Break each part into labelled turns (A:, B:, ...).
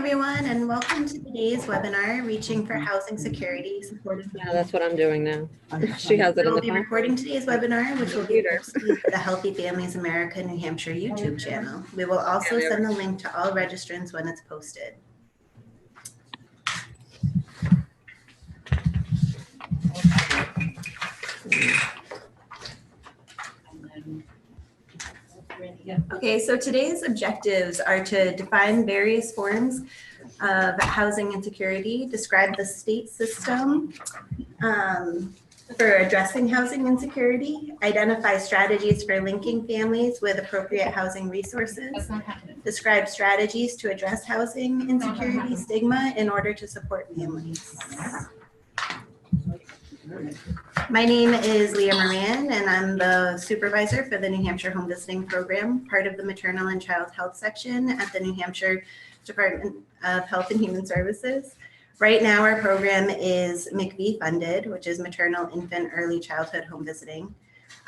A: everyone, and welcome to today's webinar, Reaching for Housing Security, Supported.
B: Yeah, that's what I'm doing now. She has it in
A: We'll
B: the
A: be
B: phone.
A: recording today's webinar, which will be posted to the Healthy Families America New Hampshire YouTube channel. We will also send the link to all registrants when it's posted. Okay, so today's objectives are to define various forms of housing insecurity, describe the state system for addressing housing insecurity, identify strategies for linking families with appropriate housing resources, describe strategies to address housing insecurity stigma in order to support families. My name is Leah Moran, and I'm the supervisor for the New Hampshire Home Visiting Program, part of the Maternal and Child Health section at the New Hampshire Department of Health and Human Services. Right now, our program is MCV funded, which is Maternal, Infant, Early Childhood Home Visiting.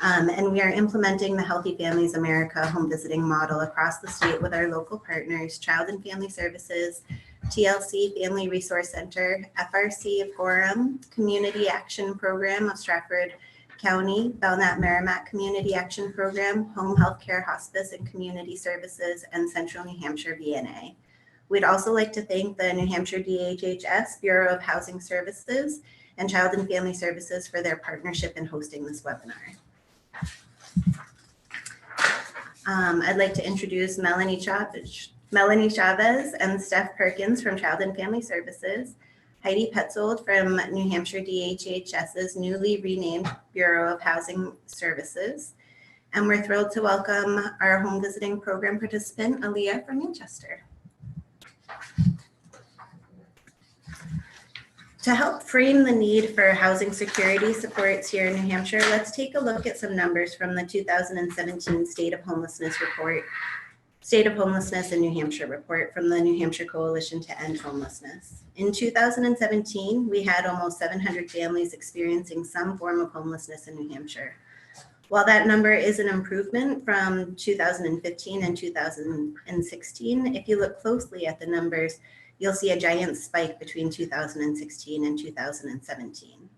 A: And we are implementing the Healthy Families America home visiting model across the state with our local partners, Child and Family Services, TLC Family Resource Center, FRC Forum, Community Action Program of Stratford County, Belknap Merrimack Community Action Program, Home Health Care Hospice and Community Services, and Central New Hampshire VNA. We'd also like to thank the New Hampshire DHHS Bureau of Housing Services and Child and Family Services for their partnership in hosting this webinar. I'd like to introduce Melanie Chavez and Steph Perkins from Child and Family Services, Heidi Petzold from New Hampshire DHHS's newly renamed Bureau of Housing Services. And we're thrilled to welcome our home visiting program participant, Aaliyah from Manchester. To help frame the need for housing security supports here in New Hampshire, let's take a look at some numbers from the 2017 State of Homelessness report, State of Homelessness in New Hampshire report from the New Hampshire Coalition to End Homelessness. In 2017, we had almost 700 families experiencing some form of homelessness in New Hampshire. While that number is an improvement from 2015 and 2016, if you look closely at the numbers, you'll see a giant spike between 2016 and 2017.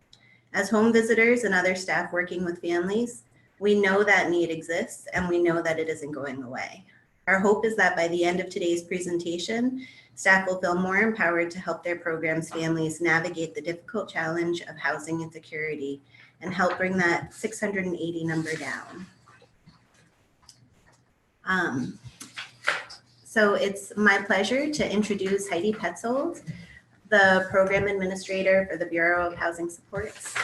A: As home visitors and other staff working with families, we know that need exists and we know that it isn't going away. Our hope is that by the end of today's presentation, staff will feel more empowered to help their program's families navigate the difficult challenge of housing insecurity and help bring that 680 number down. So it's my pleasure to introduce Heidi Petzold, the program administrator for the Bureau of Housing Supports.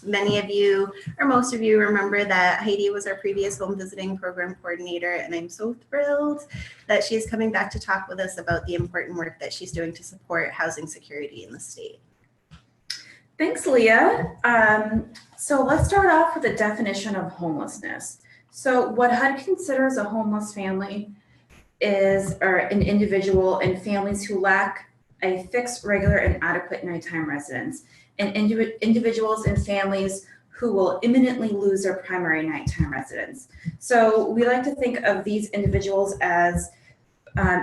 A: Many of you, or most of you, remember that Heidi was our previous home visiting program coordinator, and I'm so thrilled that she's coming back to talk with us about the important work that she's doing to support housing security in the state.
C: Thanks, Leah. So let's start off with a definition of homelessness. So what HUD considers a homeless family is an individual and families who lack a fixed, regular, and adequate nighttime residence, and individuals and families who will imminently lose their primary nighttime residence. So we like to think of these individuals as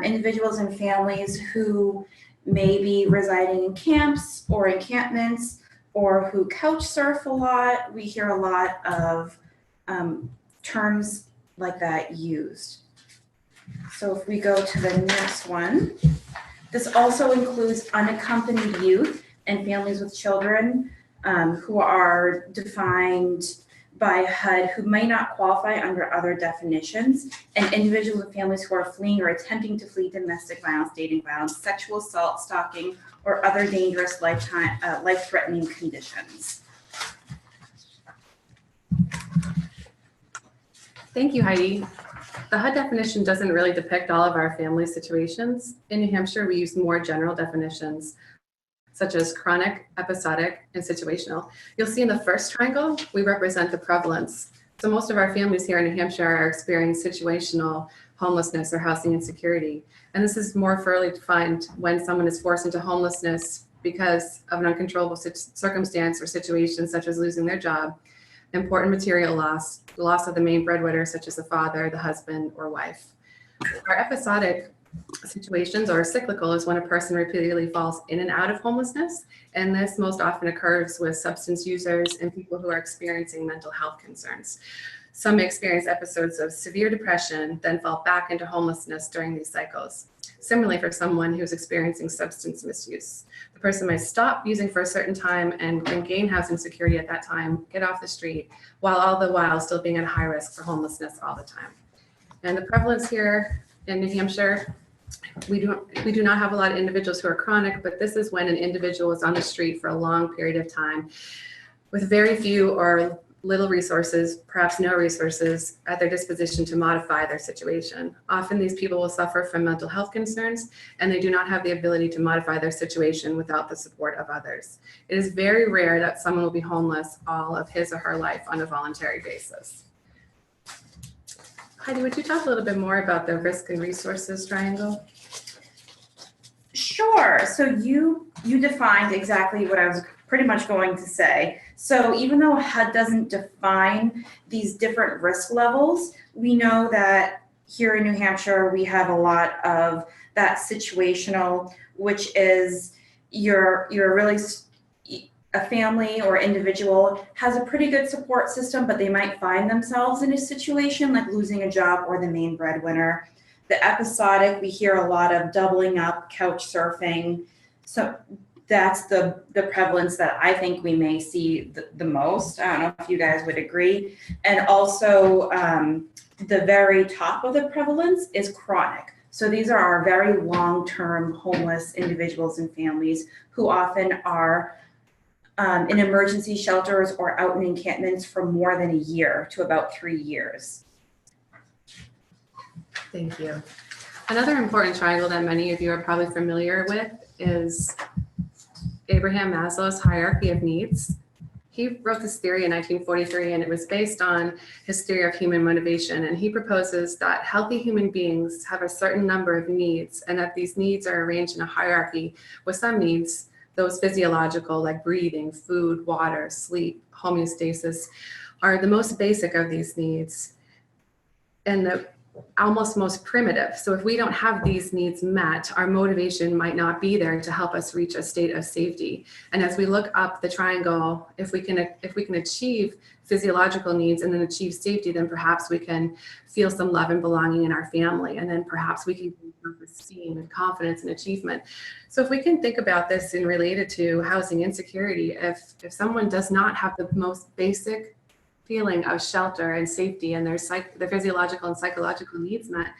C: individuals and families who may be residing in camps or encampments, or who couch surf a lot. We hear a lot of terms like that used. So if we go to the next one, this also includes unaccompanied youth and families with children who are defined by HUD who may not qualify under other definitions, and individuals and families who are fleeing or attempting to flee domestic violence, dating violence, sexual assault, stalking, or other dangerous life-threatening conditions.
D: Thank you, Heidi. The HUD definition doesn't really depict all of our family situations. In New Hampshire, we use more general definitions, such as chronic, episodic, and situational. You'll see in the first triangle, we represent the prevalence. So most of our families here in New Hampshire are experiencing situational homelessness or housing insecurity. And this is more thoroughly defined when someone is forced into homelessness because of an uncontrollable circumstance or situation, such as losing their job, important material loss, the loss of the main breadwinner, such as the father, the husband, or wife. Our episodic situations, or cyclical, is when a person repeatedly falls in and out of homelessness. And this most often occurs with substance users and people who are experiencing mental health concerns. Some may experience episodes of severe depression, then fall back into homelessness during these cycles. Similarly, for someone who's experiencing substance misuse, the person might stop using for a certain time and gain housing security at that time, get off the street, while all the while still being at high risk for homelessness all the time. And the prevalence here in New Hampshire, we do not have a lot of individuals who are chronic, but this is when an individual is on the street for a long period of time with very few or little resources, perhaps no resources at their disposition to modify their situation. Often these people will suffer from mental health concerns, and they do not have the ability to modify their situation without the support of others. It is very rare that someone will be homeless all of his or her life on a voluntary basis. Heidi, would you talk a little bit more about the risk and resources triangle?
C: Sure. So you defined exactly what I was pretty much going to say. So even though HUD doesn't define these different risk levels, we know that here in New Hampshire, we have a lot of that situational, which is you're really, a family or individual has a pretty good support system, but they might find themselves in a situation like losing a job or the main breadwinner. The episodic, we hear a lot of doubling up, couch surfing. So that's the prevalence that I think we may see the most. I don't know if you guys would agree. And also the very top of the prevalence is chronic. So these are our very long-term homeless individuals and families who often are in emergency shelters or out in encampments for more than a year to about 3 years.
D: Thank you. Another important triangle that many of you are probably familiar with is Abraham Maslow's hierarchy of needs. He wrote this theory in 1943, and it was based on his theory of human motivation. And he proposes that healthy human beings have a certain number of needs, and that these needs are arranged in a hierarchy with some needs, those physiological like breathing, food, water, sleep, homeostasis, are the most basic of these needs and the almost most primitive. So if we don't have these needs met, our motivation might not be there to help us reach a state of safety. And as we look up the triangle, if we can achieve physiological needs and then achieve safety, then perhaps we can feel some love and belonging in our family. And then perhaps we can gain self-esteem and confidence and achievement. So if we can think about this in related to housing insecurity, if someone does not have the most basic feeling of shelter and safety and their physiological and psychological needs met,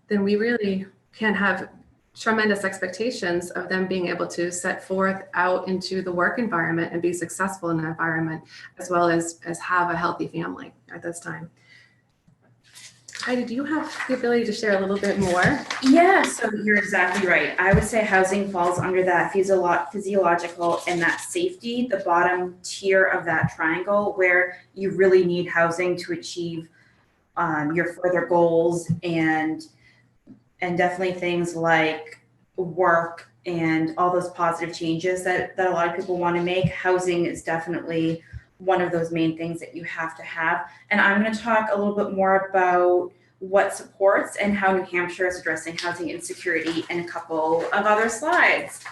D: then we really can have tremendous expectations of them being able to set forth out into the work environment and be successful in that environment, as well as have a healthy family at this time. Heidi, do you have the ability to share a little bit more?
C: Yeah, so you're exactly right. I would say housing falls under that physiological and that safety, the bottom tier of that triangle, where you really need housing to achieve your further goals and definitely things like work and all those positive changes that a lot of people want to make. Housing is definitely one of those main things that you have to have. And I'm going to talk a little bit more about what supports and how New Hampshire is addressing housing insecurity in a couple of other slides.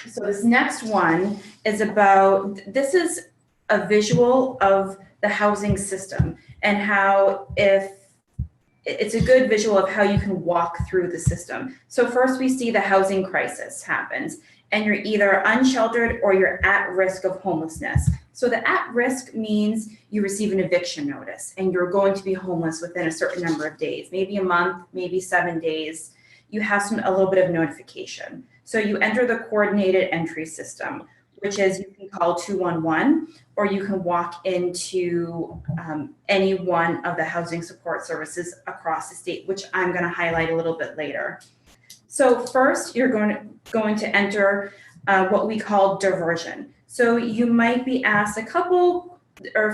C: So this next one is this is a visual of the housing system and how it's a good visual of how you can walk through the system. So first we see the housing crisis happens, and you're either unsheltered or you're at risk of homelessness. So the at risk means you receive an eviction notice and you're going to be homeless within a certain number of days, maybe a month, maybe 7 days. You have a little bit of notification. So you enter the coordinated entry system, which is you can call 211, or you can walk into any one of the housing support services across the state, which I'm going to highlight a little bit later. So first, you're going to enter what we call diversion. So you might be asked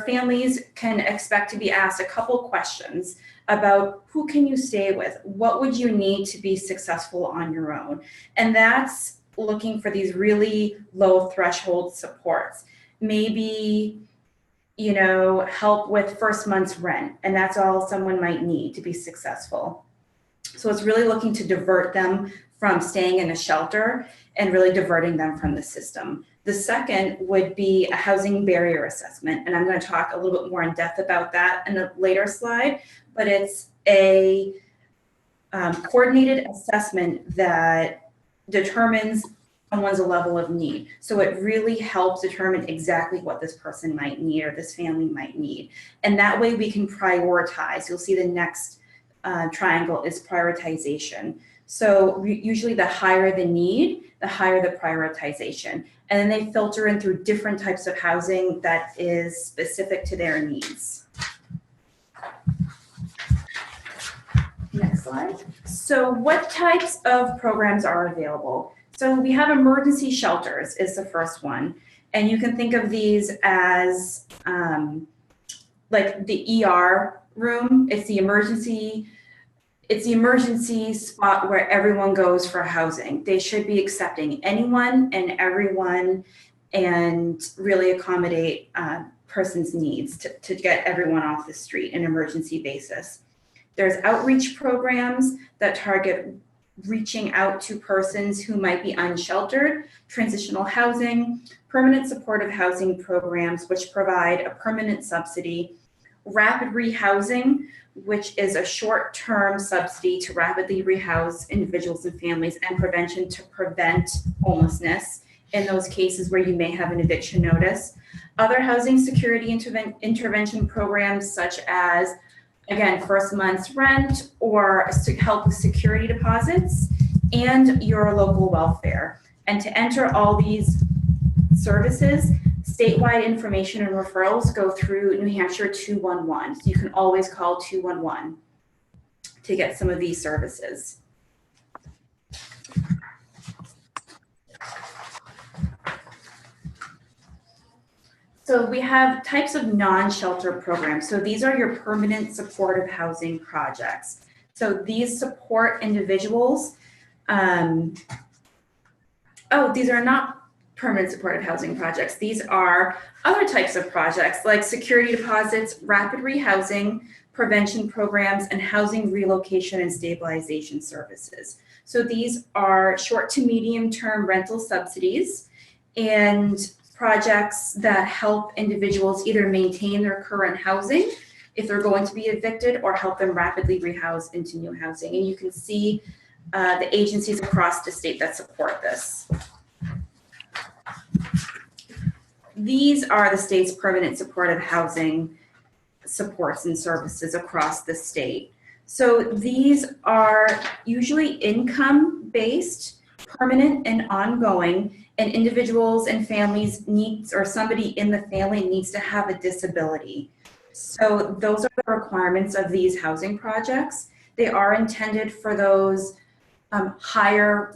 C: families can expect to be asked a couple questions about who can you stay with? What would you need to be successful on your own? And that's looking for these really low threshold supports. Maybe, help with first month's rent, and that's all someone might need to be successful. So it's really looking to divert them from staying in a shelter and really diverting them from the system. The second would be a housing barrier assessment, and I'm going to talk a little bit more in depth about that in a later slide, but it's a coordinated assessment that determines someone's level of need. So it really helps determine exactly what this person might need or this family might need. And that way we can prioritize. You'll see the next triangle is prioritization. So usually the higher the need, the higher the prioritization. And then they filter in through different types of housing that is specific to their needs. Next slide. So what types of programs are available? So we have emergency shelters is the first one. And you can think of these as like the ER room. It's the emergency spot where everyone goes for housing. They should be accepting anyone and everyone and really accommodate person's needs to get everyone off the street in an emergency basis. There's outreach programs that target reaching out to persons who might be unsheltered, transitional housing, permanent supportive housing programs, which provide a permanent subsidy, rapid rehousing, which is a short-term subsidy to rapidly rehouse individuals and families, and prevention to prevent homelessness in those cases where you may have an eviction notice. Other housing security intervention programs such as, again, first month's rent or help with security deposits and your local welfare. And to enter all these services, statewide information and referrals go through New Hampshire 211. So you can always call 211 to get some of these services. So we have types of non-shelter programs. So these are your permanent supportive housing projects. So these support individuals. These are not permanent supportive housing projects. These are other types of projects like security deposits, rapid rehousing, prevention programs, and housing relocation and stabilization services. So these are short to medium term rental subsidies and projects that help individuals either maintain their current housing if they're going to be evicted or help them rapidly rehouse into new housing. And you can see the agencies across the state that support this. These are the state's permanent supportive housing supports and services across the state. So these are usually income-based, permanent and ongoing, and individuals and families needs, or somebody in the family needs to have a disability. So those are the requirements of these housing projects. They are intended for those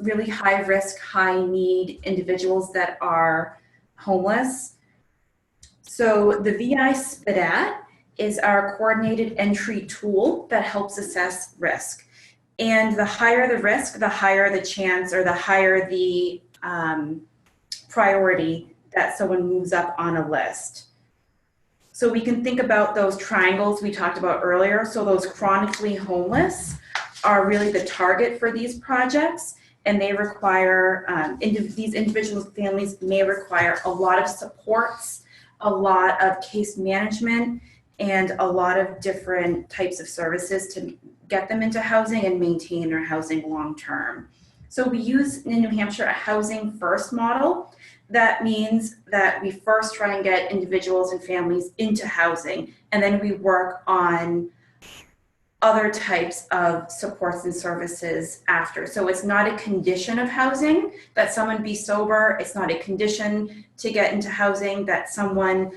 C: really high risk, high need individuals that are homeless. So the VI SPDAT is our coordinated entry tool that helps assess risk. And the higher the risk, the higher the chance or the higher the priority that someone moves up on a list. So we can think about those triangles we talked about earlier. So those chronically homeless are really the target for these projects, and they require, these individual families may require a lot of supports, a lot of case management, and a lot of different types of services to get them into housing and maintain their housing long term. So we use in New Hampshire a housing first model. That means that we first try and get individuals and families into housing, and then we work on other types of supports and services after. So it's not a condition of housing that someone be sober. It's not a condition to get into housing that someone,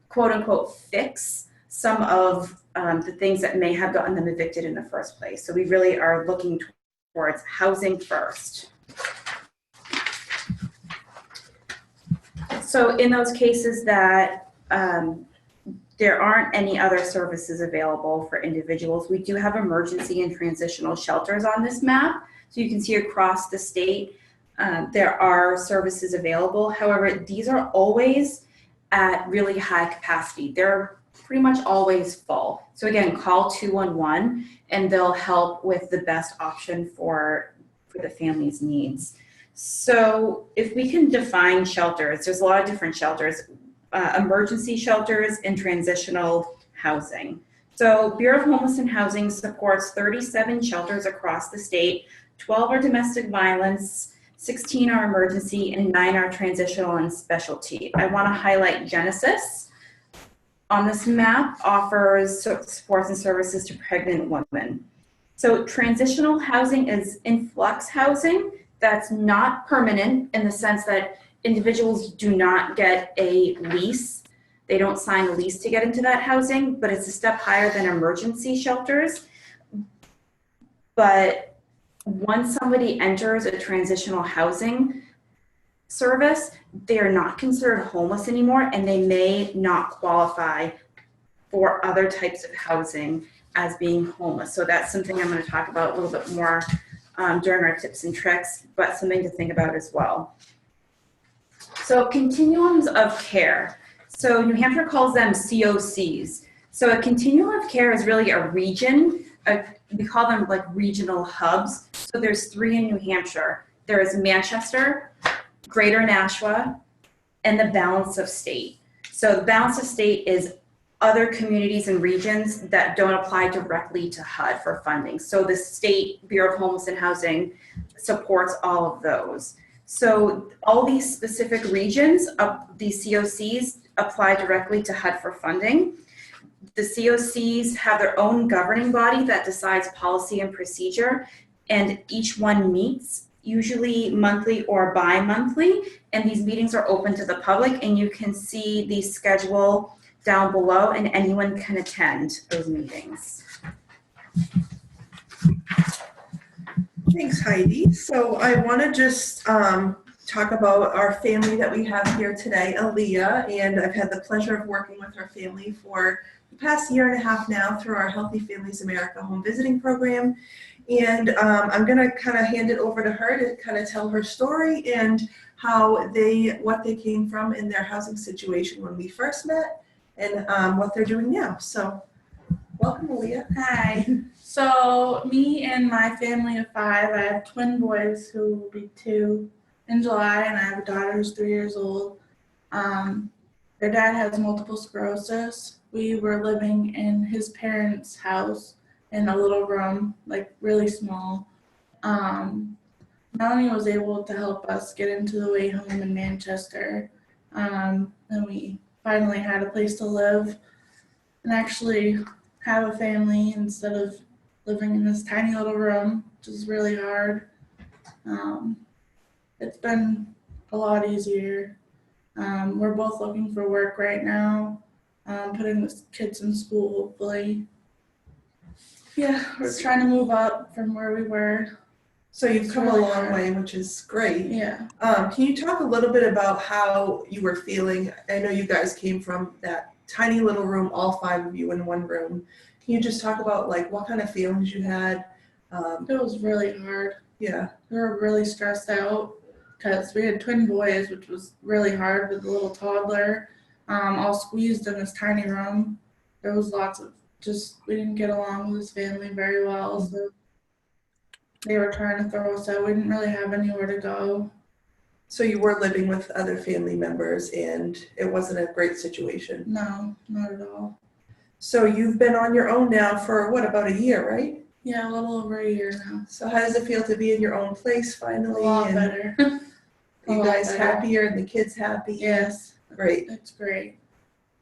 C: quote unquote, fix some of the things that may have gotten them evicted in the first place. So we really are looking towards housing first. So in those cases that there aren't any other services available for individuals, we do have emergency and transitional shelters on this map. So you can see across the state, there are services available. However, these are always at really high capacity. They're pretty much always full. So again, call 211 and they'll help with the best option for the family's needs. So if we can define shelters, there's a lot of different shelters, emergency shelters and transitional housing. So Bureau of Homelessness and Housing supports 37 shelters across the state. 12 are domestic violence, 16 are emergency, and 9 are transitional and specialty. I want to highlight Genesis. On this map, offers supports and services to pregnant women. So transitional housing is influx housing that's not permanent in the sense that individuals do not get a lease. They don't sign a lease to get into that housing, but it's a step higher than emergency shelters. But once somebody enters a transitional housing service, they are not considered homeless anymore, and they may not qualify for other types of housing as being homeless. So that's something I'm going to talk about a little bit more during our tips and tricks, but something to think about as well. So continuums of care. So New Hampshire calls them COCs. So a continuum of care is really a region. We call them like regional hubs. So there's 3 in New Hampshire. There's Manchester, Greater Nashua, and the balance of state. So the balance of state is other communities and regions that don't apply directly to HUD for funding. So the State Bureau of Homelessness and Housing supports all of those. So all these specific regions of these COCs apply directly to HUD for funding. The COCs have their own governing body that decides policy and procedure, and each one meets usually monthly or bi-monthly, and these meetings are open to the public, and you can see the schedule down below, and anyone can attend those meetings.
E: Thanks, Heidi. So I want to just talk about our family that we have here today, Aaliyah, and I've had the pleasure of working with her family for the past 1.5 years now through our Healthy Families America home visiting program. And I'm going to kind of hand it over to her to kind of tell her story and what they came from in their housing situation when we first met, and what they're doing now. So welcome, Aaliyah.
F: Hi. So me and my family of 5, I have twin boys who will be 2 in July, and I have a daughter who's 3 years old. Their dad has multiple sclerosis. We were living in his parents' house in a little room, like really small. Melanie was able to help us get into the way home in Manchester, and we finally had a place to live and actually have a family instead of living in this tiny little room, which is really hard. It's been a lot easier. We're both looking for work right now, putting the kids in school, hopefully. Yeah, we're trying to move up from where we were.
E: So you've come a long way, which is great.
F: Yeah.
E: Can you talk a little bit about how you were feeling? I know you guys came from that tiny little room, all 5 of you in one room. Can you just talk about like what kind of feelings you had?
F: It was really hard.
E: Yeah.
F: We were really stressed out because we had twin boys, which was really hard with a little toddler, all squeezed in this tiny room. There was lots of we didn't get along with his family very well, so they were trying to throw us out. We didn't really have anywhere to go.
E: So you were living with other family members and it wasn't a great situation?
F: No, not at all.
E: So you've been on your own now for what, about 1 year, right?
F: Yeah, a little over 1 year now.
E: So how does it feel to be in your own place finally?
F: A lot better.
E: You guys happier and the kids happy?
F: Yes.
E: Great.
F: It's great.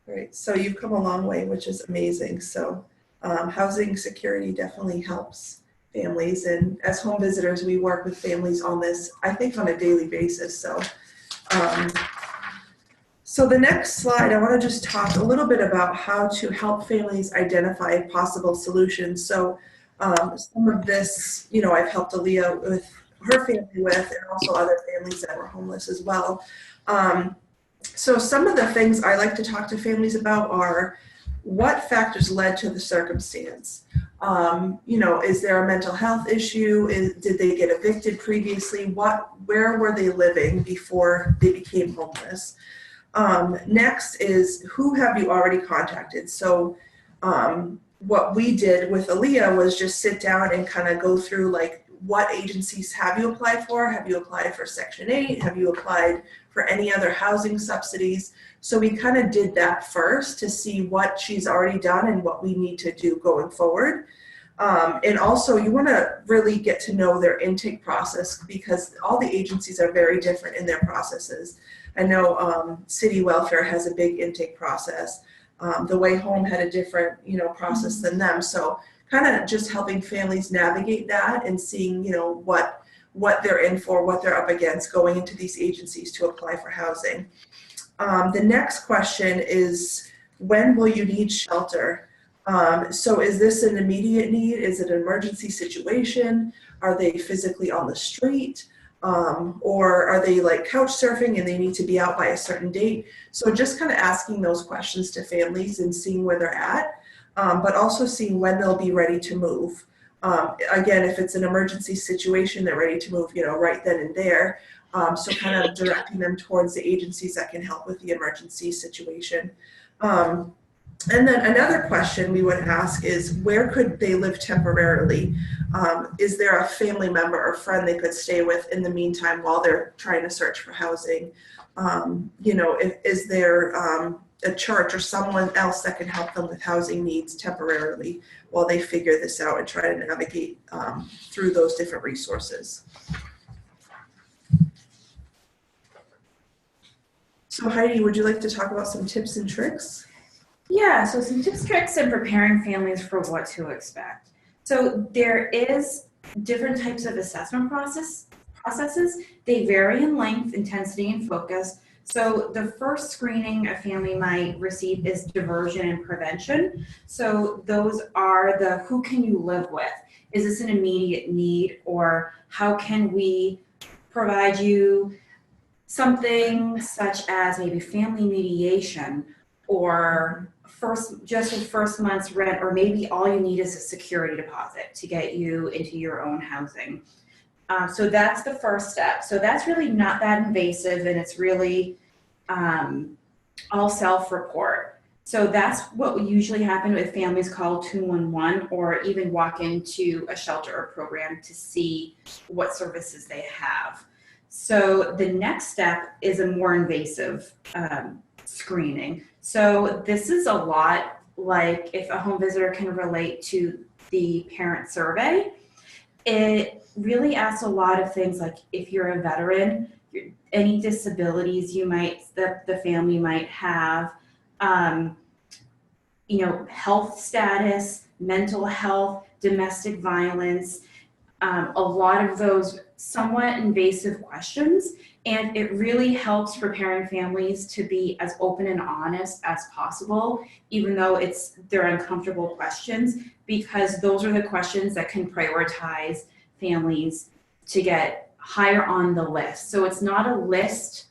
E: Great. So you've come a long way, which is amazing. So housing security definitely helps families. And as home visitors, we work with families on this, I think, on a daily basis. So so the next slide, I want to just talk a little bit about how to help families identify possible solutions. So some of this, I've helped Aaliyah with her family with, and also other families that were homeless as well. So some of the things I like to talk to families about are what factors led to the circumstance. Is there a mental health issue? Did they get evicted previously? Where were they living before they became homeless? Next is, who have you already contacted? So what we did with Aaliyah was just sit down and kind of go through like, what agencies have you applied for? Have you applied for Section 8? Have you applied for any other housing subsidies? So we kind of did that first to see what she's already done and what we need to do going forward. And also you want to really get to know their intake process, because all the agencies are very different in their processes. I know City Welfare has a big intake process. The Way Home had a different, process than them. So kind of just helping families navigate that and seeing, what they're in for, what they're up against going into these agencies to apply for housing. The next question is, when will you need shelter? So is this an immediate need? Is it an emergency situation? Are they physically on the street? Or are they like couch surfing and they need to be out by a certain date? So just kind of asking those questions to families and seeing where they're at, but also seeing when they'll be ready to move. Again, if it's an emergency situation, they're ready to move, right then and there. So kind of directing them towards the agencies that can help with the emergency situation. And then another question we would ask is, where could they live temporarily? Is there a family member or friend they could stay with in the meantime while they're trying to search for housing? Is there a church or someone else that can help them with housing needs temporarily while they figure this out and try to navigate through those different resources? So Heidi, would you like to talk about some tips and tricks?
C: Yeah, so some tips, tricks, and preparing families for what to expect. So there is different types of assessment processes. They vary in length, intensity, and focus. So the first screening a family might receive is diversion and prevention. So those are the, who can you live with? Is this an immediate need, or how can we provide you something such as maybe family mediation, or just a first month's rent, or maybe all you need is a security deposit to get you into your own housing. So that's the first step. So that's really not that invasive, and it's really all self-report. So that's what would usually happen with families call 211, or even walk into a shelter or program to see what services they have. So the next step is a more invasive screening. So this is a lot like if a home visitor can relate to the parent survey. It really asks a lot of things, like if you're a veteran, any disabilities the family might have, health status, mental health, domestic violence, a lot of those somewhat invasive questions. And it really helps preparing families to be as open and honest as possible, even though they're uncomfortable questions, because those are the questions that can prioritize families to get higher on the list. So it's not a list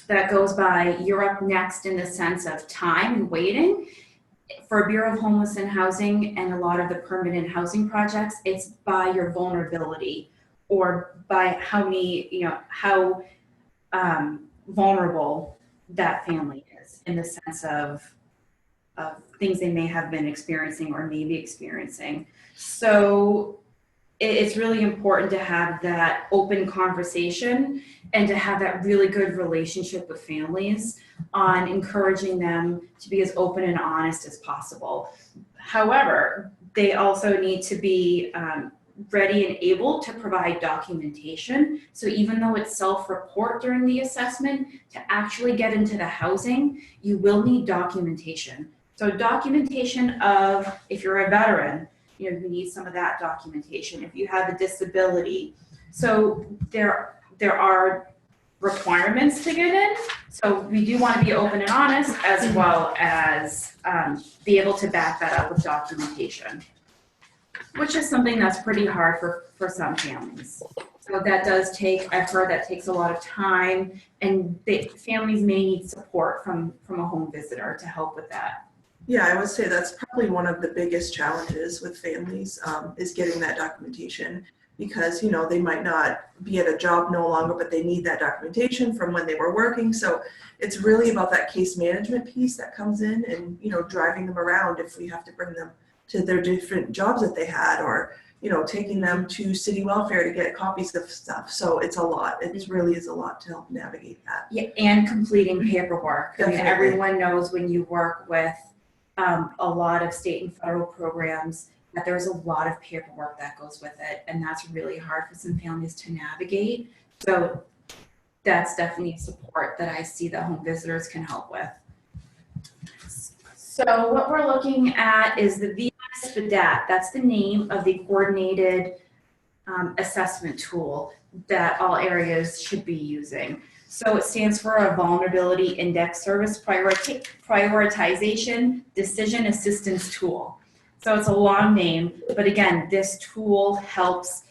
C: that goes by, you're up next in the sense of time and waiting. For Bureau of Homeless and Housing and a lot of the permanent housing projects, it's by your vulnerability, or by how vulnerable that family is in the sense of things they may have been experiencing or may be experiencing. So it's really important to have that open conversation and to have that really good relationship with families on encouraging them to be as open and honest as possible. However, they also need to be ready and able to provide documentation. So even though it's self-report during the assessment, to actually get into the housing, you will need documentation. So documentation of, if you're a veteran, you need some of that documentation. If you have a disability, so there are requirements to get in. So we do want to be open and honest, as well as be able to back that up with documentation, which is something that's pretty hard for some families. So that does take effort, that takes a lot of time, and families may need support from a home visitor to help with that.
E: Yeah, I would say that's probably one of the biggest challenges with families is getting that documentation. because, you know, they might not be at a job no longer, but they need that documentation from when they were working. So it's really about that case management piece that comes in and, you know, driving them around if we have to bring them to their different jobs that they had, or, you know, taking them to city welfare to get copies of stuff. So it's a lot. It really is a lot to help navigate that.
C: Yeah, and completing paperwork. I mean,
E: Definitely.
C: everyone knows when you work with a lot of state and federal programs that there's a lot of paperwork that goes with it, and that's really hard for some families to navigate. So that's definitely support that I see that home visitors can help with. So what we're looking at is the VI-SPDAT. That's the name of the coordinated assessment tool that all areas should be using. So it stands for a Vulnerability Index Service Prioritization Decision Assistance Tool. So it's a long name, but again, this tool helps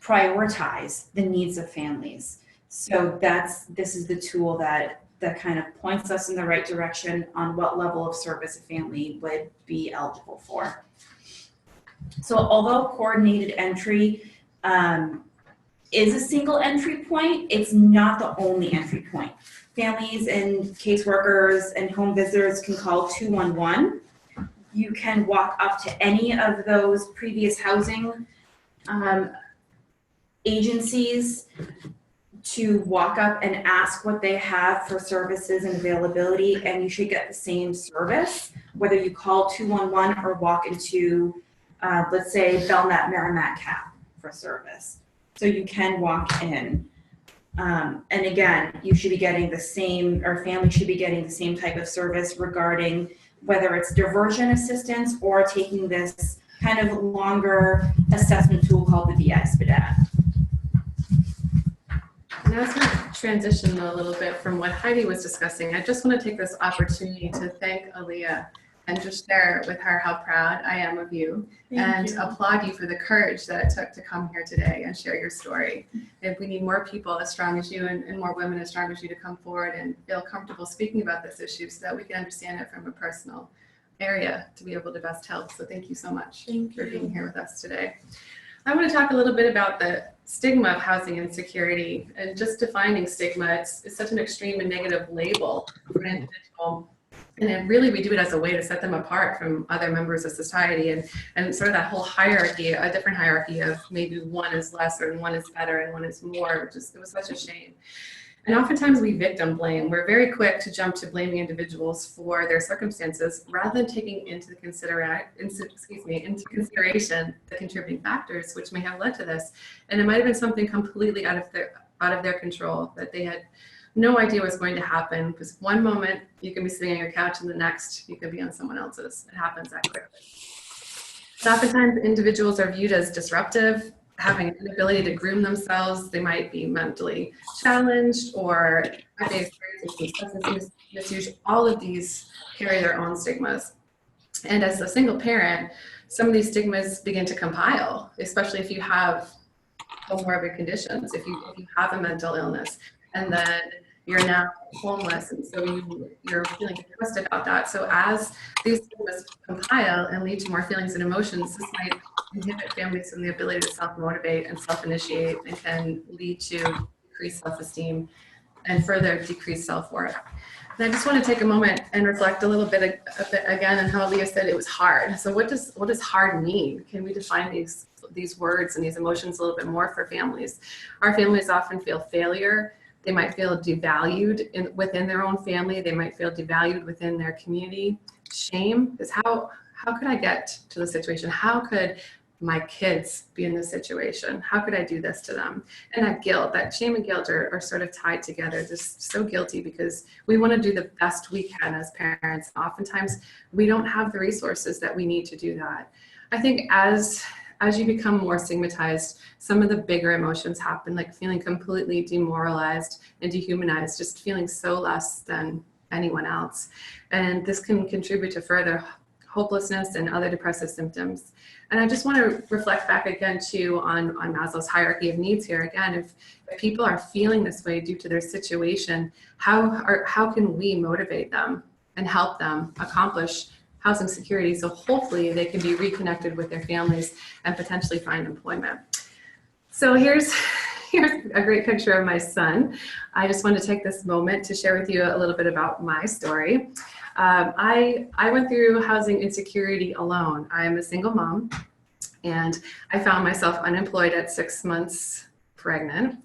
C: prioritize the needs of families. So this is the tool that kind of points us in the right direction on what level of service a family would be eligible for. So although coordinated entry is a single entry point, it's not the only entry point. Families and caseworkers and home visitors can call 211. You can walk up to any of those previous housing agencies to walk up and ask what they have for services and availability, and you should get the same service, whether you call 211 or walk into, let's say, Belknap Merrimack Cap for service. So you can walk in. And again, you should be getting the same, or family should be getting the same type of service regarding whether it's diversion assistance or taking this kind of longer assessment tool called the VI-SPDAT.
D: And as we transition a little bit from what Heidi was discussing, I just want to take this opportunity to thank Aaliyah and just share with her how proud I am of you and applaud you for the courage that it took to come here today and share your story. If we need more people as strong as you and more women as strong as you to come forward and feel comfortable speaking about this issue so that we can understand it from a personal area to be able to best help. So thank you so much for being here with us today. I want to talk a little bit about the stigma of housing insecurity, and just defining stigma. It's such an extreme and negative label for an individual. And we do it as a way to set them apart from other members of society, and sort of that whole hierarchy, a different hierarchy of maybe one is lesser and one is better and one is more. It was such a shame. And oftentimes we victim blame. We're very quick to jump to blaming individuals for their circumstances rather than taking into consideration the contributing factors which may have led to this. And it might have been something completely out of their control that they had no idea was going to happen, because one moment you can be sitting on your couch and the next you could be on someone else's. It happens that quickly. And oftentimes individuals are viewed as disruptive, having an inability to groom themselves. They might be mentally challenged or might be experiencing substance misuse. All of these carry their own stigmas. And as a single parent, some of these stigmas begin to compile, especially if you have comorbid conditions, if you have a mental illness, and then you're now homeless, and so you're feeling depressed about that. So as these stigmas compile and lead to more feelings and emotions, this might inhibit families from the ability to self-motivate and self-initiate, and can lead to decreased self-esteem and further decreased self-worth. And I just want to take a moment and reflect a little bit again on how Leah said it was hard. So what does hard mean? Can we define these words and these emotions a little bit more for families? Our families often feel failure. They might feel devalued within their own family. They might feel devalued within their community. Shame is how could I get to the situation? How could my kids be in this situation? How could I do this to them? And that guilt, that shame and guilt are sort of tied together, just so guilty because we want to do the best we can as parents. Oftentimes we don't have the resources that we need to do that. I think as you become more stigmatized, some of the bigger emotions happen, like feeling completely demoralized and dehumanized, just feeling so less than anyone else. And this can contribute to further hopelessness and other depressive symptoms. And I just want to reflect back again too on Maslow's hierarchy of needs here. Again, if people are feeling this way due to their situation, how can we motivate them and help them accomplish housing security, so hopefully they can be reconnected with their families and potentially find employment. So here's a great picture of my son. I just want to take this moment to share with you a little bit about my story. I went through housing insecurity alone. I'm a single mom, and I found myself unemployed at 6 months pregnant,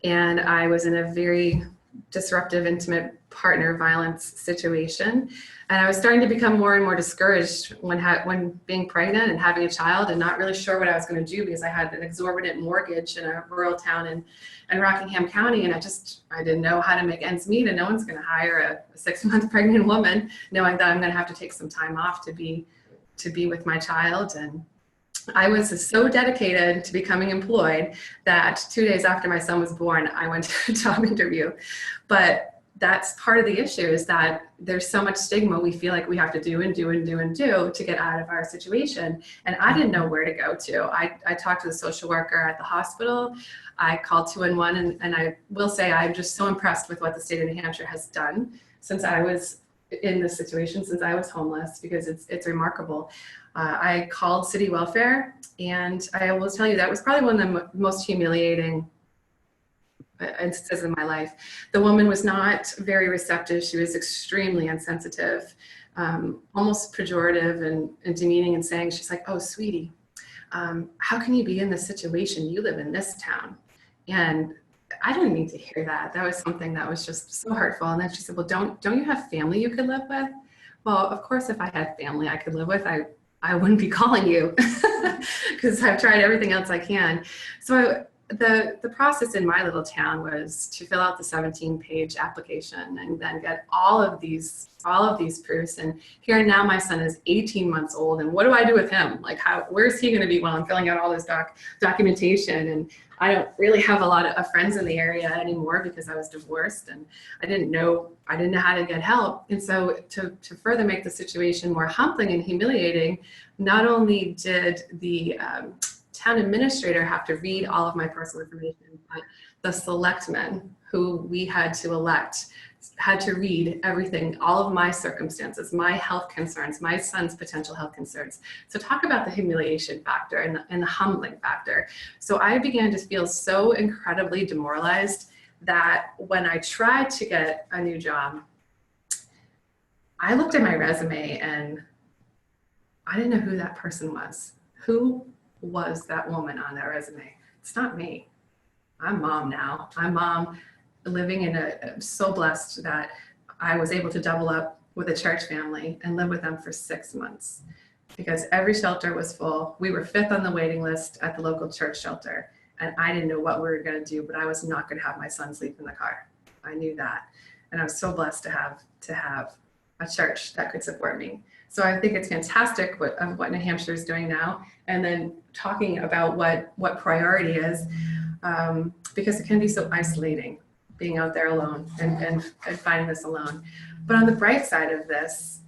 D: and I was in a very disruptive, intimate partner violence situation. And I was starting to become more and more discouraged when being pregnant and having a child and not really sure what I was going to do, because I had an exorbitant mortgage in a rural town in Rockingham County, and I didn't know how to make ends meet, and no one's going to hire a 6-month pregnant woman knowing that I'm going to have to take some time off to be with my child. And I was so dedicated to becoming employed that 2 days after my son was born, I went to a job interview. But that's part of the issue, is that there's so much stigma. We feel like we have to do to get out of our situation. And I didn't know where to go to. I talked to the social worker at the hospital. I called 211, and I will say I'm just so impressed with what the state of New Hampshire has done since I was in this situation, since I was homeless, because it's remarkable. I called city welfare, and I will tell you that was probably one of the most humiliating instances in my life. The woman was not very receptive. She was extremely insensitive, almost pejorative and demeaning, and saying, she's like, "Oh, sweetie, how can you be in this situation? You live in this town." And I didn't need to hear that. That was something that was just so hurtful. And then she said, "Well, don't you have family you could live with?" Well, of course, if I had family I could live with, I wouldn't be calling you, because I've tried everything else I can. So the process in my little town was to fill out the 17-page application and then get all of these proofs. And here now my son is 18 months old, and what do I do with him? Like, where's he going to be while I'm filling out all this documentation? And I don't really have a lot of friends in the area anymore because I was divorced, and I didn't know how to get help. And so to further make the situation more humbling and humiliating, not only did the town administrator have to read all of my personal information, but the selectmen who we had to elect had to read everything, all of my circumstances, my health concerns, my son's potential health concerns. So talk about the humiliation factor and the humbling factor. So I began to feel so incredibly demoralized that when I tried to get a new job, I looked at my resume and I didn't know who that person was. Who was that woman on that resume? It's not me. I'm mom now. I'm mom living I'm so blessed that I was able to double up with a church family and live with them for 6 months, because every shelter was full. We were 5th on the waiting list at the local church shelter, and I didn't know what we were going to do, but I was not going to have my son sleep in the car. I knew that, and I was so blessed to have a church that could support me. So I think it's fantastic what New Hampshire is doing now, and then talking about what priority is, because it can be so isolating being out there alone and finding this alone. But on the bright side of this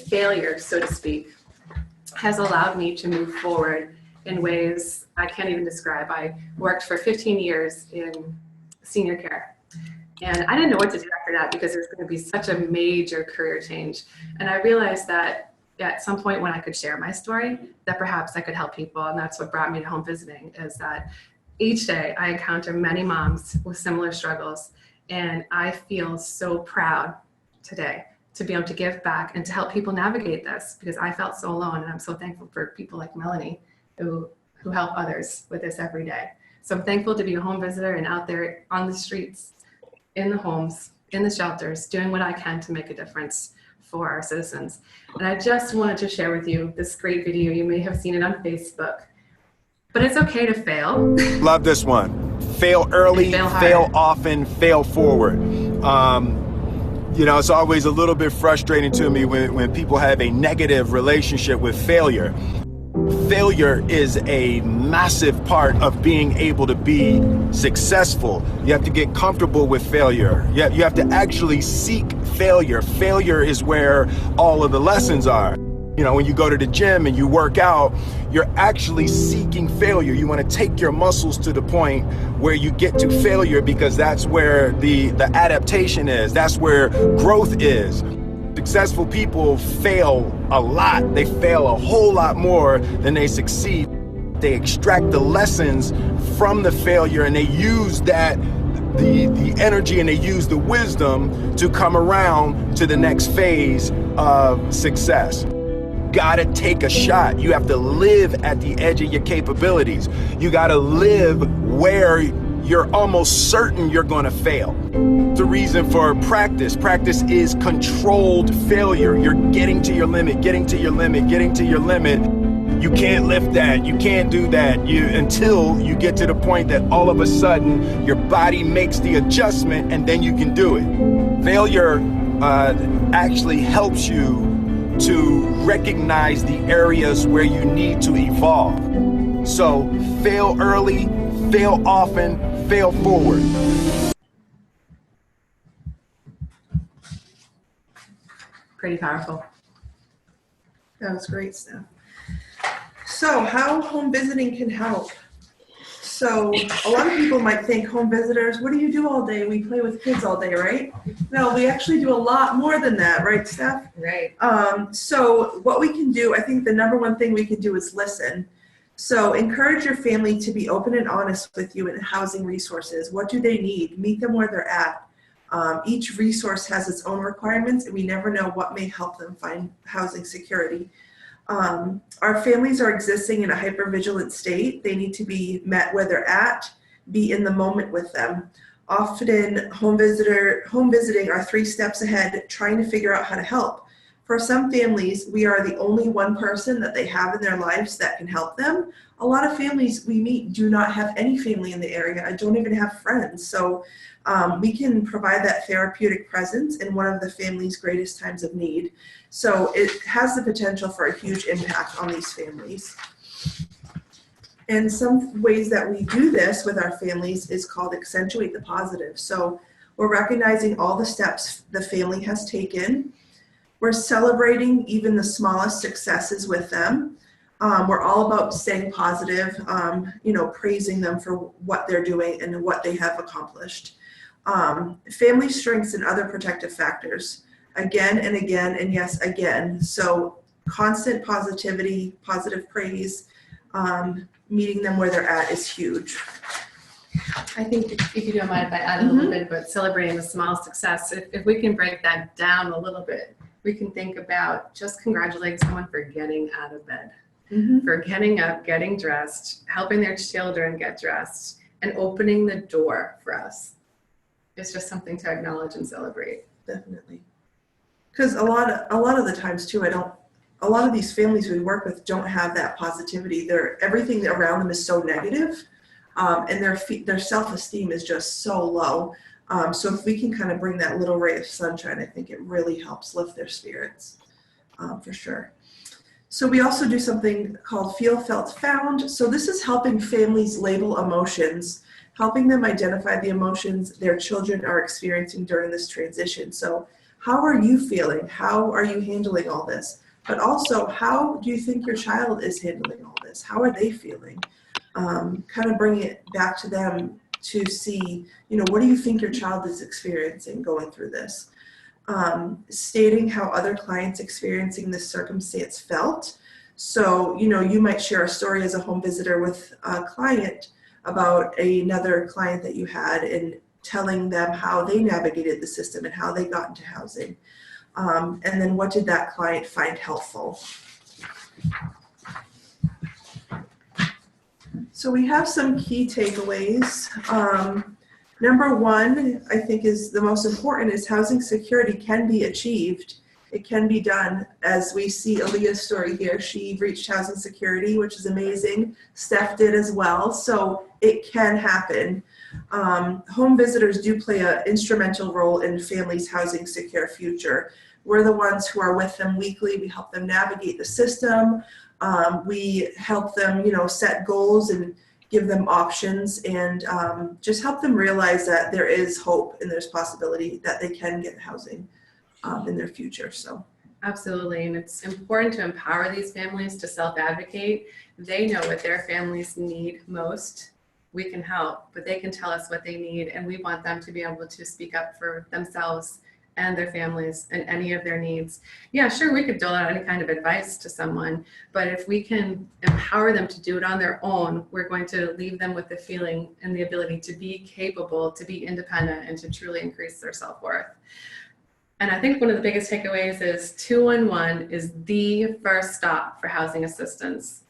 D: failure, so to speak, has allowed me to move forward in ways I can't even describe. I worked for 15 years in senior care, and I didn't know what to do after that, because there's going to be such a major career change. And I realized that at some point when I could share my story, that perhaps I could help people. And that's what brought me to home visiting, is that each day I encounter many moms with similar struggles. And I feel so proud today to be able to give back and to help people navigate this, because I felt so alone. And I'm so thankful for people like Melanie who help others with this every day. So I'm thankful to be a home visitor and out there on the streets, in the homes, in the shelters, doing what I can to make a difference for our citizens. And I just wanted to share with you this great video. You may have seen it on Facebook, but it's okay to fail.
G: Love this one. Fail early, fail often, fail forward. It's always a little bit frustrating to me when people have a negative relationship with failure. Failure is a massive part of being able to be successful. You have to get comfortable with failure. You have to actually seek failure. Failure is where all of the lessons are. When you go to the gym and you work out, you're actually seeking failure. You want to take your muscles to the point where you get to failure, because that's where the adaptation is. That's where growth is. Successful people fail a lot. They fail a whole lot more than they succeed. They extract the lessons from the failure and they use that, the energy, and they use the wisdom to come around to the next phase of success. Gotta take a shot. You have to live at the edge of your capabilities. You gotta live where you're almost certain you're gonna fail. The reason for practice is controlled failure. You're getting to your limit, getting to your limit, getting to your limit. You can't lift that, you can't do that, until you get to the point that all of a sudden your body makes the adjustment and then you can do it. Failure actually helps you to recognize the areas where you need to evolve. So fail early, fail often, fail forward.
D: Pretty powerful.
E: That was great stuff. So how home visiting can help. So a lot of people might think home visitors, what do you do all day? We play with kids all day, right? No, we actually do a lot more than that, right, Steph?
B: Right.
E: So what we can do, I think the number one thing we can do is listen. So encourage your family to be open and honest with you in housing resources. What do they need? Meet them where they're at. Each resource has its own requirements and we never know what may help them find housing security. Our families are existing in a hypervigilant state. They need to be met where they're at, be in the moment with them. Often home visiting are 3 steps ahead, trying to figure out how to help. For some families, we are the only one person that they have in their lives that can help them. A lot of families we meet do not have any family in the area. I don't even have friends. So we can provide that therapeutic presence in one of the family's greatest times of need. So it has the potential for a huge impact on these families. And some ways that we do this with our families is called accentuate the positive. So we're recognizing all the steps the family has taken. We're celebrating even the smallest successes with them. We're all about staying positive, praising them for what they're doing and what they have accomplished. Family strengths and other protective factors, again and again, and yes, again. So constant positivity, positive praise, meeting them where they're at is huge.
D: I think if you don't mind if I add a little bit about celebrating the small success, if we can break that down a little bit, we can think about just congratulating someone for getting out of bed, for getting up, getting dressed, helping their children get dressed, and opening the door for us. It's just something to acknowledge and celebrate.
E: Definitely. Because a lot of the times too, a lot of these families we work with don't have that positivity. Everything around them is so negative, and their self-esteem is just so low. So if we can kind of bring that little ray of sunshine, I think it really helps lift their spirits, for sure. So we also do something called Feel, Felt, Found. So this is helping families label emotions, helping them identify the emotions their children are experiencing during this transition. So how are you feeling? How are you handling all this? But also, how do you think your child is handling all this? How are they feeling? Kind of bring it back to them to see, what do you think your child is experiencing going through this? Stating how other clients experiencing this circumstance felt. So, you might share a story as a home visitor with a client about another client that you had and telling them how they navigated the system and how they got into housing. And then what did that client find helpful? So we have some key takeaways. Number one, I think is the most important, is housing security can be achieved. It can be done. As we see Aaliyah's story here, she reached housing security, which is amazing. Steph did as well. So it can happen. Home visitors do play an instrumental role in families' housing secure future. We're the ones who are with them weekly. We help them navigate the system. We help them, set goals and give them options, and just help them realize that there is hope and there's possibility that they can get housing in their future. So
D: Absolutely, and it's important to empower these families to self-advocate. They know what their families need most. We can help, but they can tell us what they need, and we want them to be able to speak up for themselves and their families and any of their needs. Yeah, sure, we could dole out any kind of advice to someone, but if we can empower them to do it on their own, we're going to leave them with the feeling and the ability to be capable, to be independent, and to truly increase their self-worth. And I think one of the biggest takeaways is 211 is the first stop for housing assistance.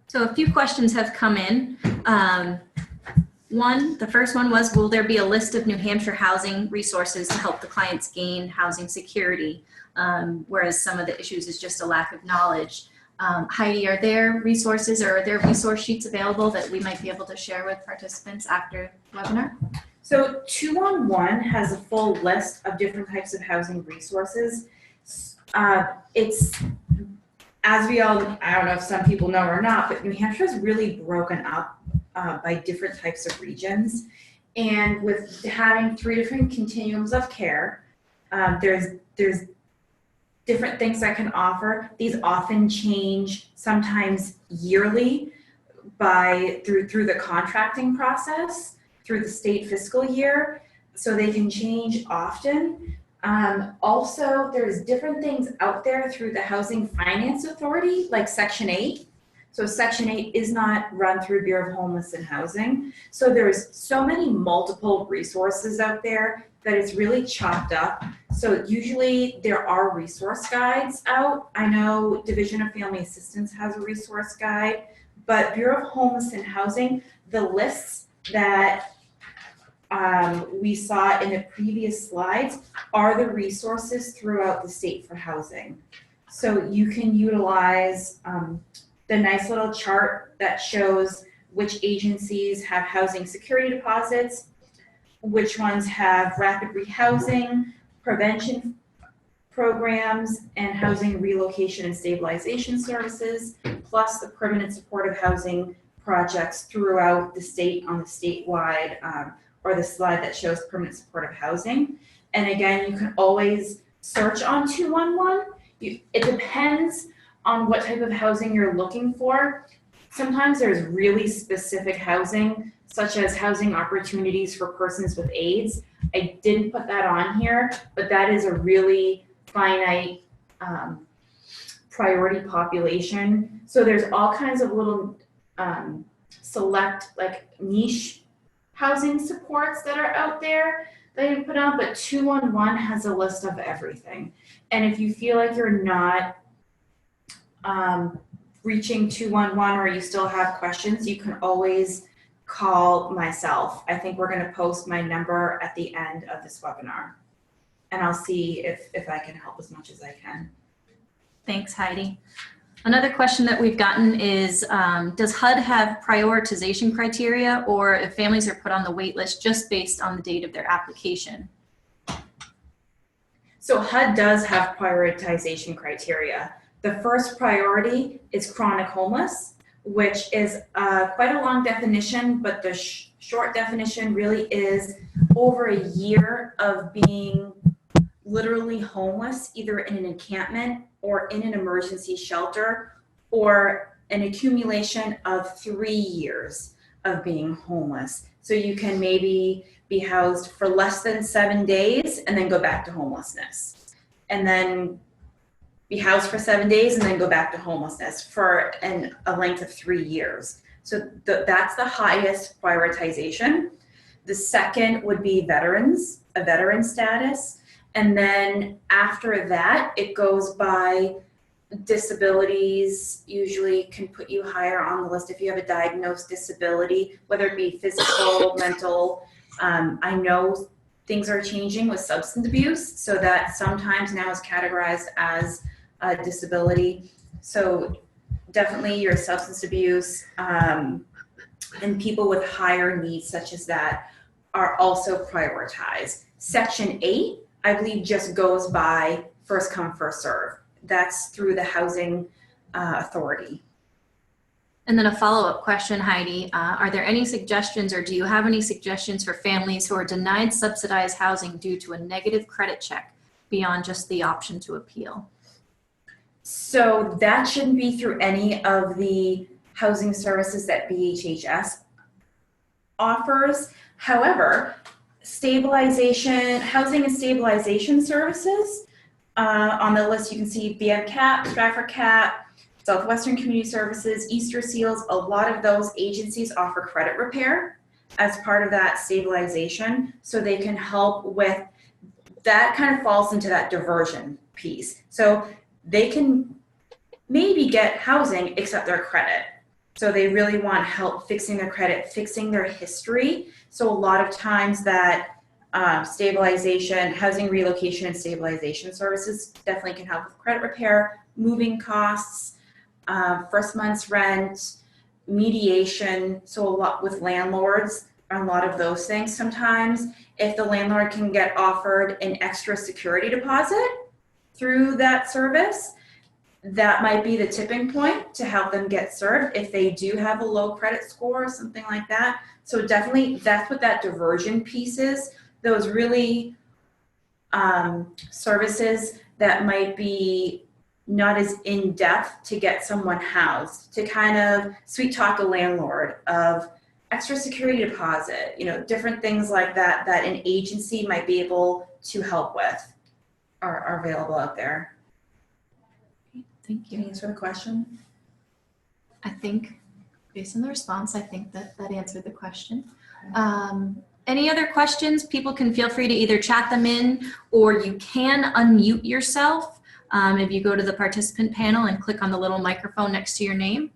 H: So a few questions have come in. The first one was, will there be a list of New Hampshire housing resources to help the clients gain housing security? Whereas some of the issues is just a lack of knowledge. Heidi, are there resources or are there resource sheets available that we might be able to share with participants after the webinar?
C: So 211 has a full list of different types of housing resources. It's, as we all, I don't know if some people know or not, but New Hampshire is really broken up by different types of regions. And with having 3 different continuums of care, there's different things I can offer. These often change sometimes yearly through the contracting process, through the state fiscal year, so they can change often. Also, there's different things out there through the Housing Finance Authority, like Section 8. So Section 8 is not run through Bureau of Homeless and Housing. So there's so many multiple resources out there that it's really chopped up. So usually there are resource guides out. I know Division of Family Assistance has a resource guide, but Bureau of Homeless and Housing, the lists that we saw in the previous slides are the resources throughout the state for housing. So you can utilize the nice little chart that shows which agencies have housing security deposits, which ones have rapid rehousing, prevention programs, and housing relocation and stabilization services, plus the permanent supportive housing projects throughout the state on the statewide or the slide that shows permanent supportive housing. And again, you can always search on 211. It depends on what type of housing you're looking for. Sometimes there's really specific housing, such as housing opportunities for persons with AIDS. I didn't put that on here, but that is a really finite priority population. So there's all kinds of little select, like, niche housing supports that are out there that you put on, but 211 has a list of everything. And if you feel like you're not reaching 211 or you still have questions, you can always call myself. I think we're going to post my number at the end of this webinar, and I'll see if I can help as much as I can.
H: Thanks, Heidi. Another question that we've gotten is, does HUD have prioritization criteria, or if families are put on the wait list just based on the date of their application?
C: So HUD does have prioritization criteria. The first priority is chronic homeless, which is quite a long definition, but the short definition really is over a year of being literally homeless, either in an encampment or in an emergency shelter, or an accumulation of 3 years of being homeless. So you can maybe be housed for less than 7 days and then go back to homelessness, and then be housed for 7 days and then go back to homelessness for a length of 3 years. So that's the highest prioritization. The second would be veterans, a veteran status. And then after that, it goes by disabilities. Usually can put you higher on the list if you have a diagnosed disability, whether it be physical, mental. I know things are changing with substance abuse, so that sometimes now is categorized as a disability. So definitely your substance abuse and people with higher needs such as that are also prioritized. Section 8, I believe, just goes by first come, first serve. That's through the Housing Authority.
H: And then a follow-up question, Heidi. Are there any suggestions, or do you have any suggestions for families who are denied subsidized housing due to a negative credit check beyond just the option to appeal?
C: So that shouldn't be through any of the housing services that DHHS offers. However, housing and stabilization services, on the list you can see BMCAP, Stratford CAP, Southwestern Community Services, Easter Seals. A lot of those agencies offer credit repair as part of that stabilization, so they can help with that. Kind of falls into that diversion piece. So they can maybe get housing except their credit. So they really want help fixing their credit, fixing their history. So a lot of times that stabilization, housing relocation and stabilization services definitely can help with credit repair, moving costs, first month's rent, mediation. So a lot with landlords, a lot of those things. Sometimes if the landlord can get offered an extra security deposit through that service, that might be the tipping point to help them get served if they do have a low credit score or something like that. So definitely that's what that diversion piece is. Those really services that might be not as in-depth to get someone housed, to kind of sweet talk a landlord of extra security deposit, different things like that that an agency might be able to help with are available out there.
H: Thank you.
C: Can you answer the question?
H: I think, based on the response, I think that answered the question. Any other questions? People can feel free to either chat them in, or you can unmute yourself if you go to the participant panel and click on the little microphone next to your name.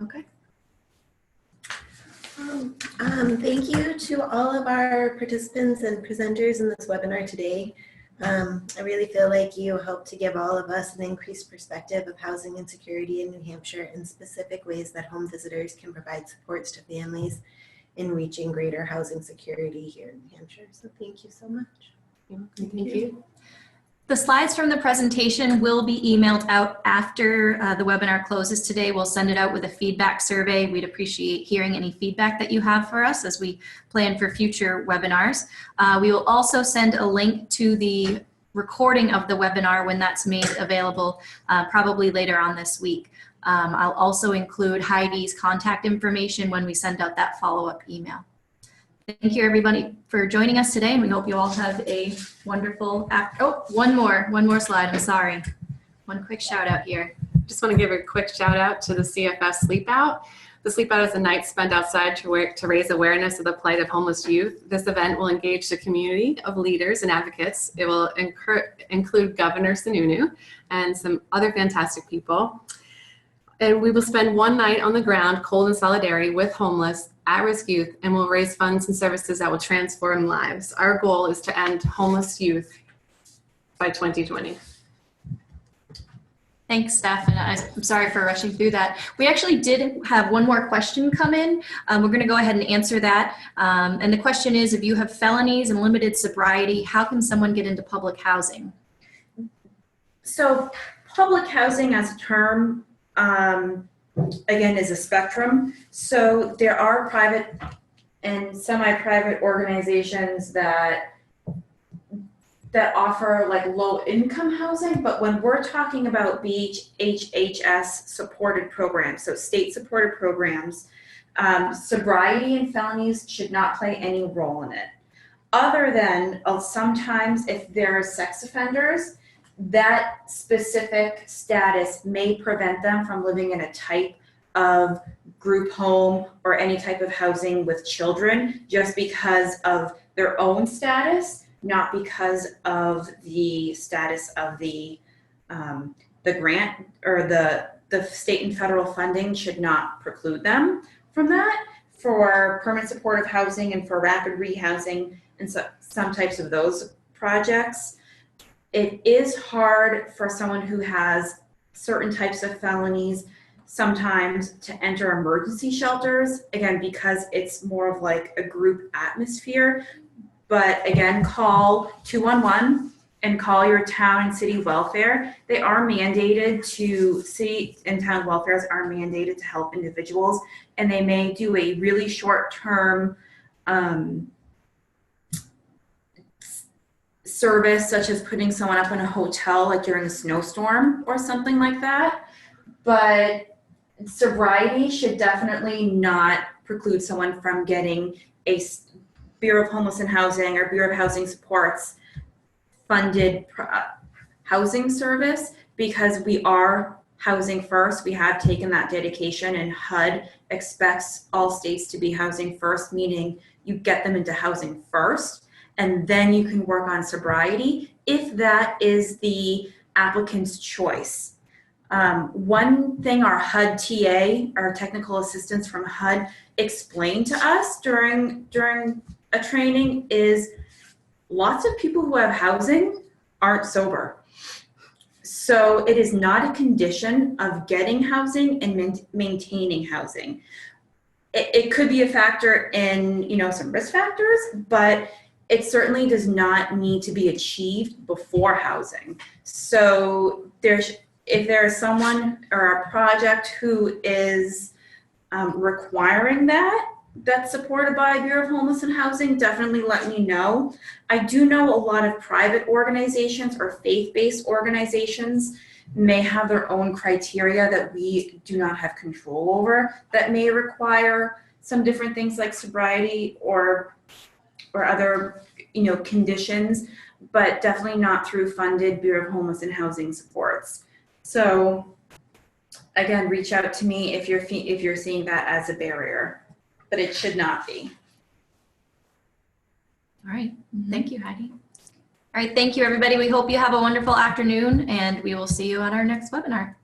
H: Okay.
A: Thank you to all of our participants and presenters in this webinar today. I really feel like you helped to give all of us an increased perspective of housing insecurity in New Hampshire and specific ways that home visitors can provide supports to families in reaching greater housing security here in New Hampshire. So thank you so much.
H: Thank you. The slides from the presentation will be emailed out after the webinar closes today. We'll send it out with a feedback survey. We'd appreciate hearing any feedback that you have for us as we plan for future webinars. We will also send a link to the recording of the webinar when that's made available, probably later on this week. I'll also include Heidi's contact information when we send out that follow-up email. Thank you, everybody, for joining us today, and we hope you all have a wonderful one more slide. I'm sorry. One quick shout out here.
D: Just want to give a quick shout out to the CFS Sleep Out. The Sleep Out is a night spent outside to raise awareness of the plight of homeless youth. This event will engage the community of leaders and advocates. It will include Governor Sununu and some other fantastic people. And we will spend one night on the ground, cold in solidarity with homeless, at-risk youth, and will raise funds and services that will transform lives. Our goal is to end homeless youth by 2020.
H: Thanks, Steph, and I'm sorry for rushing through that. We actually did have one more question come in. We're going to go ahead and answer that. And the question is, if you have felonies and limited sobriety, how can someone get into public housing?
C: So public housing as a term, again, is a spectrum. So there are private and semi-private organizations that offer like low income housing, but when we're talking about DHHS supported programs, so state supported programs, sobriety and felonies should not play any role in it. Other than sometimes if there are sex offenders, that specific status may prevent them from living in a type of group home or any type of housing with children just because of their own status, not because of the status of the grant or the state and federal funding should not preclude them from that. For permanent supportive housing and for rapid rehousing and some types of those projects, it is hard for someone who has certain types of felonies, sometimes to enter emergency shelters, again, because it's more of like a group atmosphere. But again, call 211 and call your town and city welfare. They are mandated city and town welfares are mandated to help individuals, and they may do a really short-term service, such as putting someone up in a hotel like during a snowstorm or something like that. But sobriety should definitely not preclude someone from getting a Bureau of Homeless and Housing or Bureau of Housing Supports funded housing service, because we are housing first. We have taken that dedication, and HUD expects all states to be housing first, meaning you get them into housing first, and then you can work on sobriety if that is the applicant's choice. One thing our HUD TA, our technical assistants from HUD, explained to us during a training is lots of people who have housing aren't sober. So it is not a condition of getting housing and maintaining housing. It could be a factor in, some risk factors, but it certainly does not need to be achieved before housing. So if there is someone or a project who is requiring that's supported by Bureau of Homeless and Housing, definitely let me know. I do know a lot of private organizations or faith-based organizations may have their own criteria that we do not have control over, that may require some different things like sobriety or other conditions, but definitely not through funded Bureau of Homeless and Housing supports. So again, reach out to me if you're seeing that as a barrier, but it should not be.
H: All right. Thank you, Heidi. All right. Thank you, everybody. We hope you have a wonderful afternoon, and we will see you on our next webinar.